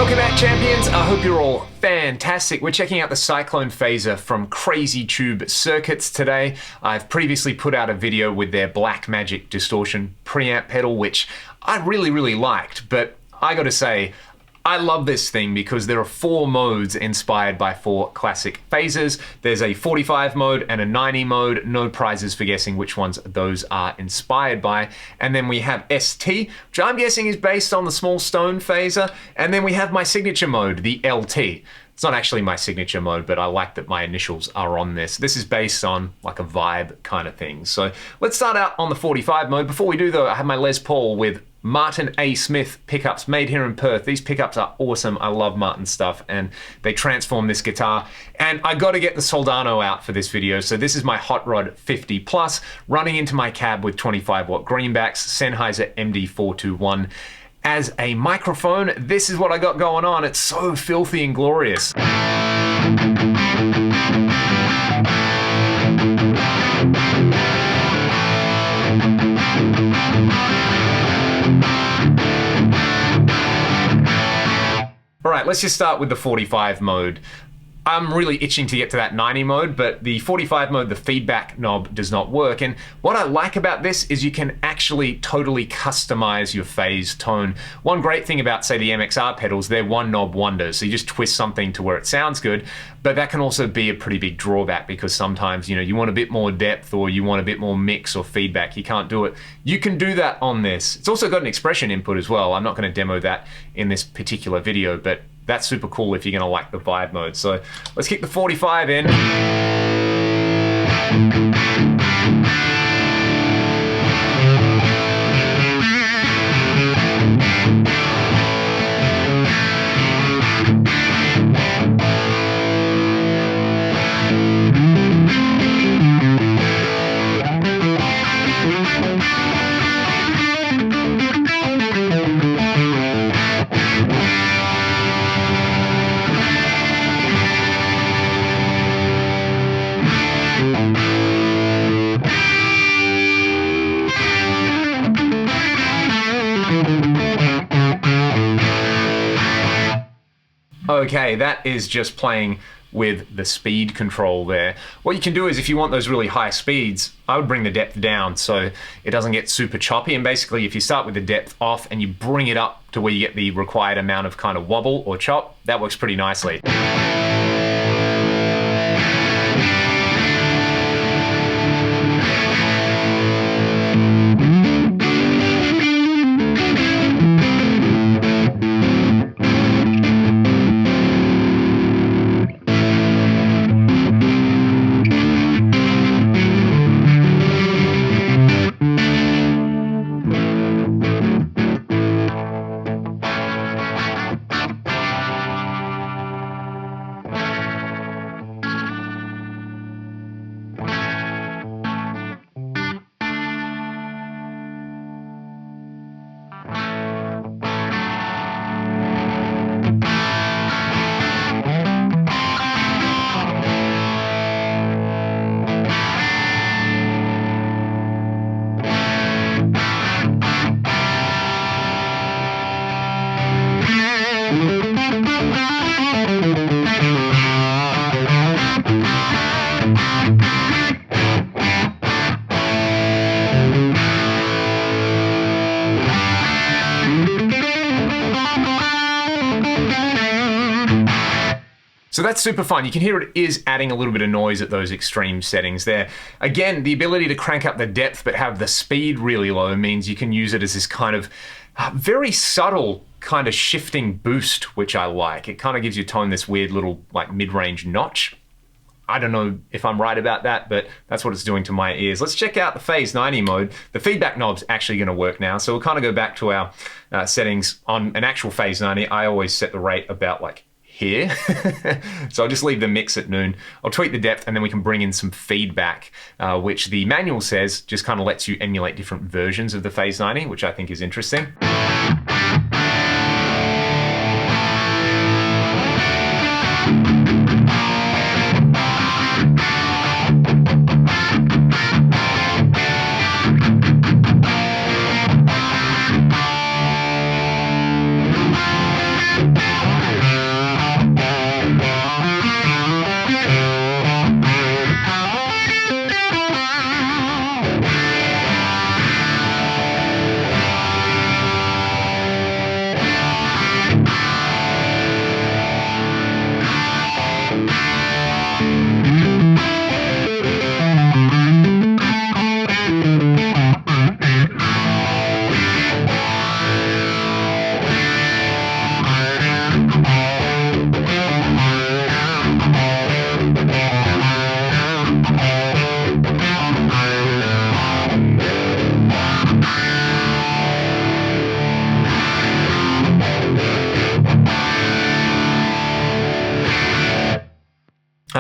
Welcome back, champions. I hope you're all fantastic. We're checking out the Cyclone phaser from Crazy Tube Circuits today. I've previously put out a video with their Black Magic distortion preamp pedal, which I really liked, but I gotta say, I love this thing because there are 4 modes inspired by 4 classic phasers. There's a 45 mode and a 90 mode. No prizes for guessing which ones those are inspired by. And then we have ST, which I'm guessing is based on the Small Stone phaser. And then we have my signature mode, the LT. It's not actually my signature mode, but I like that my initials are on this. This is based on like a vibe kind of thing. So let's start out on the 45 mode. Before we do though, I have my Les Paul with Martin A. Smith pickups made here in Perth. These pickups are awesome. I love Martin's stuff and they transform this guitar. And I got to get the Soldano out for this video. So this is my Hot Rod 50 Plus running into my cab with 25 watt greenbacks, Sennheiser MD421. As a microphone, this is what I got going on. It's so filthy and glorious. All right, let's just start with the 45 mode. I'm really itching to get to that 90 mode, but the 45 mode, the feedback knob does not work. And what I like about this is you can actually totally customize your phase tone. One great thing about, say, the MXR pedals, they're one knob wonders. So you just twist something to where it sounds good, but that can also be a pretty big drawback because sometimes, you know, you want a bit more depth or you want a bit more mix or feedback. You can't do it. You can do that on this. It's also got an expression input as well. I'm not going to demo that in this particular video, but that's super cool if you're gonna like the vibe mode. So let's kick the 45 in. Okay, that is just playing with the speed control there. What you can do is if you want those really high speeds, I would bring the depth down so it doesn't get super choppy. And basically if you start with the depth off and you bring it up to where you get the required amount of kind of wobble or chop, that works pretty nicely. So that's super fun. You can hear it is adding a little bit of noise at those extreme settings there. Again, the ability to crank up the depth but have the speed really low means you can use it as this kind of very subtle kind of shifting boost, which I like. It kind of gives your tone this weird little like mid-range notch. I don't know if I'm right about that, but that's what it's doing to my ears. Let's check out the phase 90 mode. The feedback knob's actually going to work now. So we'll kind of go back to our settings on an actual phase 90. I always set the rate about like here. So I'll just leave the mix at noon. I'll tweak the depth and then we can bring in some feedback, which the manual says just kind of lets you emulate different versions of the phase 90, which I think is interesting.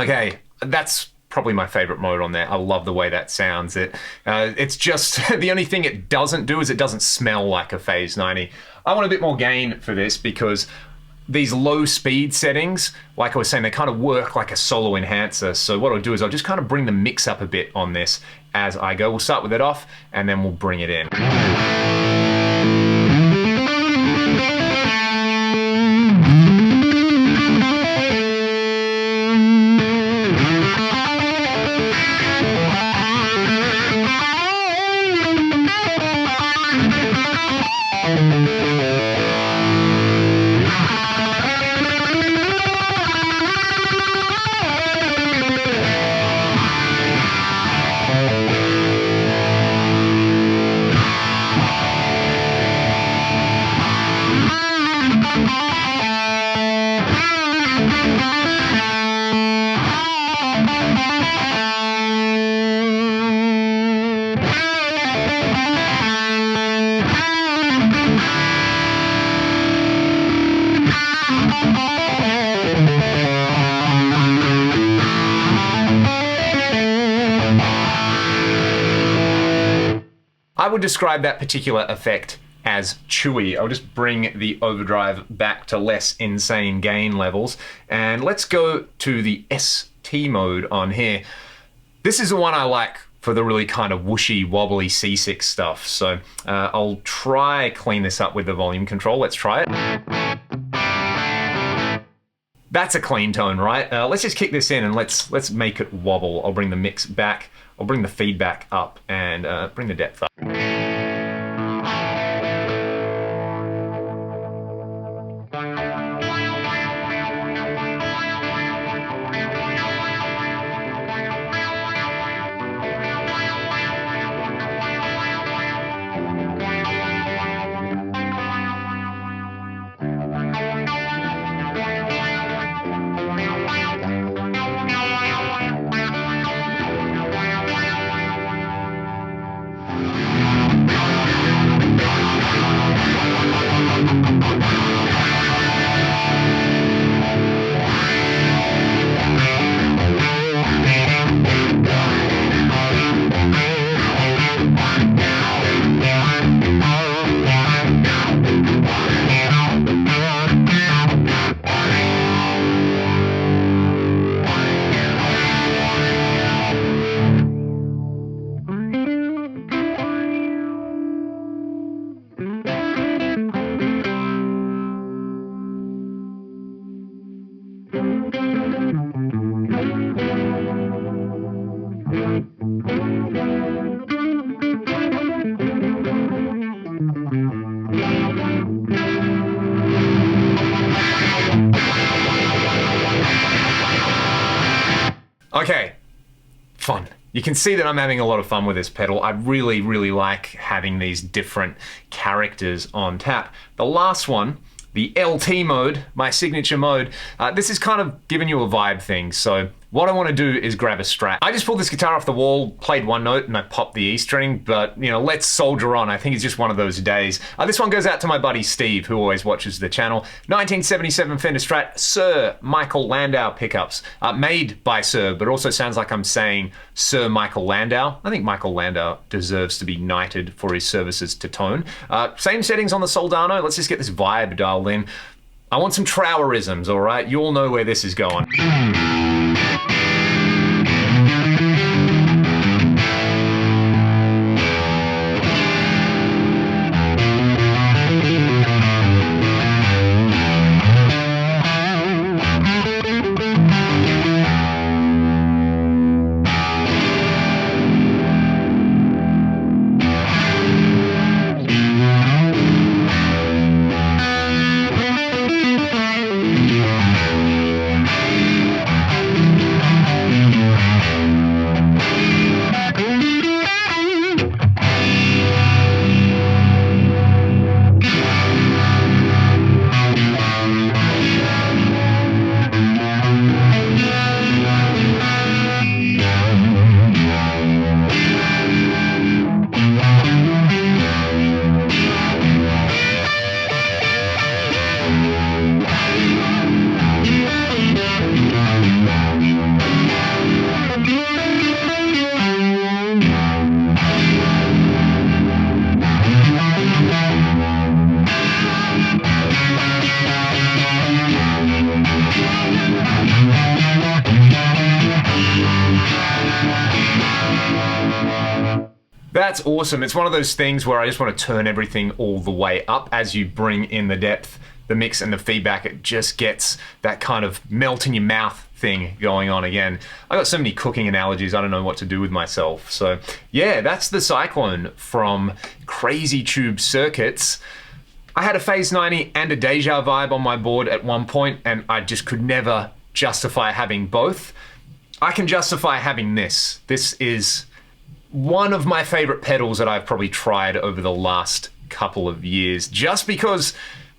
Okay, that's probably my favorite mode on there. I love the way that sounds. It's just, the only thing it doesn't do is it doesn't smell like a Phase 90. I want a bit more gain for this because these low speed settings, like I was saying, they kind of work like a solo enhancer. So what I'll do is I'll just kind of bring the mix up a bit on this as I go. We'll start with it off and then we'll bring it in. I would describe that particular effect as chewy. I'll just bring the overdrive back to less insane gain levels. And let's go to the ST mode on here. This is the one I like for the really kind of whooshy, wobbly C6 stuff. So I'll try clean this up with the volume control. Let's try it. That's a clean tone, right? Let's just kick this in and let's make it wobble. I'll bring the mix back. I'll bring the feedback up and bring the depth up. Okay, fun. You can see that I'm having a lot of fun with this pedal. I really, really like having these different characters on tap. The last one, the LT mode, my signature mode, this is kind of giving you a vibe thing. So what I want to do is grab a Strat. I just pulled this guitar off the wall, played one note, and I popped the E string, but you know, let's soldier on. I think it's just one of those days. This one goes out to my buddy Steve, who always watches the channel. 1977 Fender Strat, Sir Michael Landau pickups. Made by Sir, but also sounds like I'm saying Sir Michael Landau. I think Michael Landau deserves to be knighted for his services to tone. Same settings on the Soldano. Let's just get this vibe dialed in. I want some Trowerisms, all right? You all know where this is going. That's awesome. It's one of those things where I just want to turn everything all the way up. As you bring in the depth, the mix and the feedback, it just gets that kind of melt in your mouth thing going on again. I got so many cooking analogies, I don't know what to do with myself. So yeah, that's the Cyclone from Crazy Tube Circuits. I had a Phase 90 and a Deja vibe on my board at one point, and I just could never justify having both. I can justify having this. This is one of my favorite pedals that I've probably tried over the last couple of years, just because,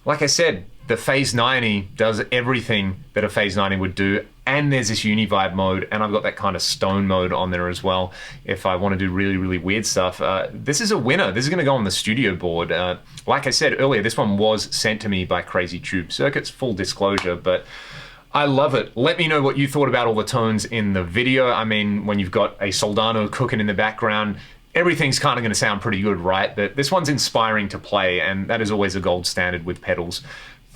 like I said, the Phase 90 does everything that a Phase 90 would do, and there's this uni-vibe mode, and I've got that kind of stone mode on there as well if I want to do really, really weird stuff. This is a winner. This is going to go on the studio board. Like I said earlier, this one was sent to me by Crazy Tube Circuits, full disclosure, but I love it. Let me know what you thought about all the tones in the video. I mean, when you've got a Soldano cooking in the background, everything's kind of going to sound pretty good, right? But this one's inspiring to play, and that is always a gold standard with pedals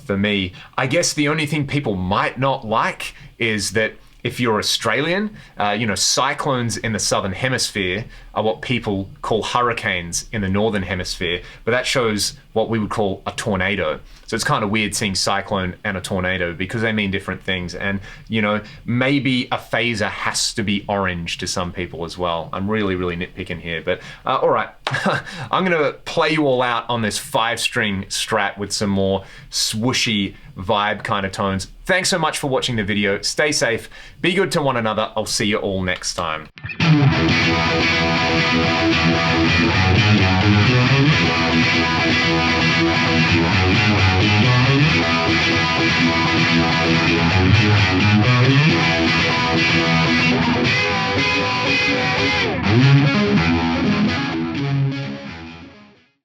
for me. I guess the only thing people might not like is that if you're Australian, you know, cyclones in the southern hemisphere are what people call hurricanes in the northern hemisphere, but that shows what we would call a tornado. So it's kind of weird seeing cyclone and a tornado because they mean different things. And, you know, maybe a phaser has to be orange to some people as well. I'm really, really nitpicking here, but all right. I'm gonna play you all out on this 5-string Strat with some more swooshy vibe kind of tones. Thanks so much for watching the video. Stay safe, be good to one another. I'll see you all next time.